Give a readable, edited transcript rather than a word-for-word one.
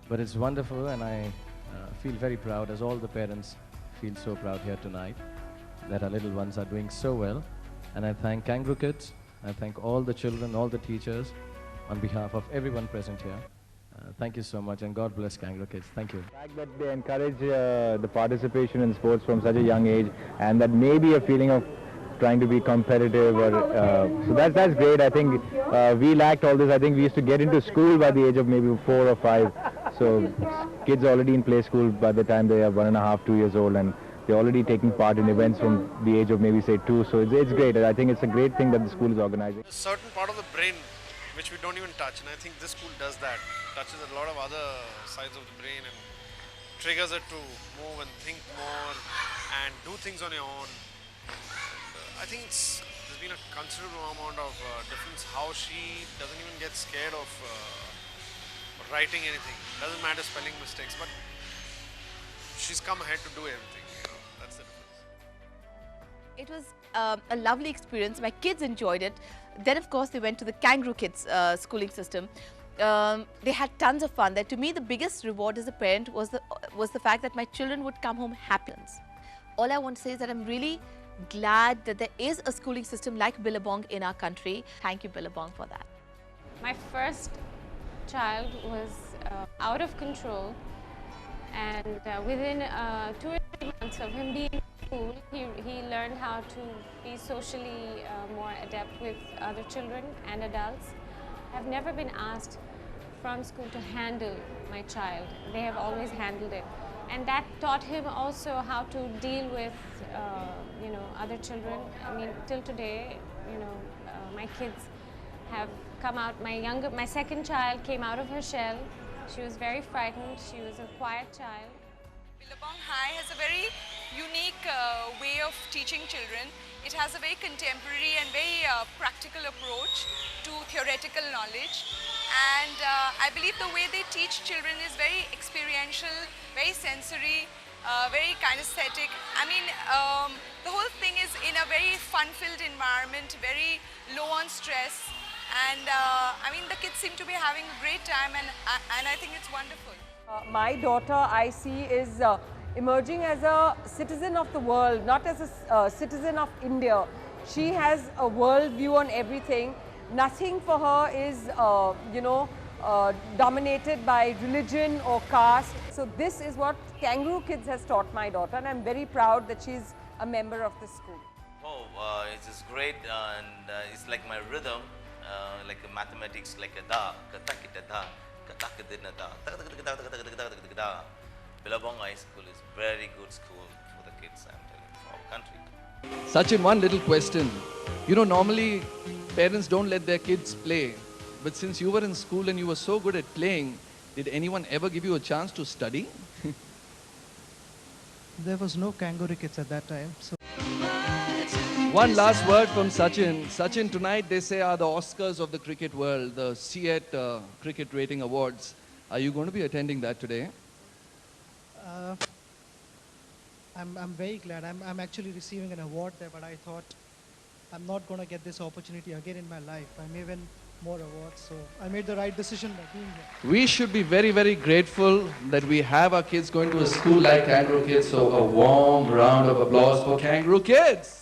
But it's wonderful, and I feel very proud, as all the parents feel so proud here tonight, that our little ones are doing so well. And I thank Kangaroo Kids, I thank all the children, all the teachers, on behalf of everyone present here. Thank you so much, and God bless Kangaroo Kids. Thank you. The fact that they encourage the participation in sports from such a young age, and that may be a feeling of trying to be competitive, or so that's great. I think we lacked all this. I think we used to get into school by the age of maybe 4 or 5. So kids are already in play school by the time they are 1.5, 2 years old, and they're already taking part in events from the age of maybe say 2. So it's great. I think it's a great thing that the school is organizing. A certain part of the brain which we don't even touch, and I think this school does that. Touches a lot of other sides of the brain and triggers it to move and think more and do things on your own. I think there's been a considerable amount of difference how she doesn't even get scared of writing anything. Doesn't matter spelling mistakes, but she's come ahead to do everything. That's the difference. It was a lovely experience. My kids enjoyed it. Then, of course, they went to the Kangaroo Kids schooling system. They had tons of fun there. To me, the biggest reward as a parent was the fact that my children would come home happy. All I want to say is that I'm really glad that there is a schooling system like Billabong in our country. Thank you, Billabong, for that. My first child was out of control, and within 2 or 3 months of him being in school, he learned how to be socially more adept with other children and adults. I've never been asked from school to handle my child. They have always handled it. And that taught him also how to deal with, other children. I mean, till today, my kids have come out. My second child came out of her shell. She was very frightened. She was a quiet child. Billabong High has a very unique way of teaching children. It has a very contemporary and very practical approach to theoretical knowledge. And I believe the way they teach children is very experiential, very sensory, very kinesthetic. I mean, the whole thing is in a very fun-filled environment, very low on stress. And I mean, the kids seem to be having a great time, and I think it's wonderful. My daughter, I see, is emerging as a citizen of the world, not as a citizen of India. She has a world view on everything. Nothing for her is, dominated by religion or caste. So this is what Kangaroo Kids has taught my daughter, and I'm very proud that she's a member of this school. Oh, it's just great, and it's like my rhythm, like mathematics, like a da, katakita da, katakadina da. Billabong High School is very good school for the kids, I'm telling you, for our country. Sachin, one little question. Normally parents don't let their kids play, but since you were in school and you were so good at playing, did anyone ever give you a chance to study? There was no Kangaroo Kids at that time. So. One last word from Sachin. Sachin, tonight they say are the Oscars of the cricket world, the CET Cricket Rating Awards. Are you going to be attending that today? I'm very glad. I'm actually receiving an award there, but I thought I'm not going to get this opportunity again in my life. I may win more awards, so I made the right decision by being here. We should be very, very grateful that we have our kids going to a school like Kangaroo Kids, so a warm round of applause for Kangaroo Kids.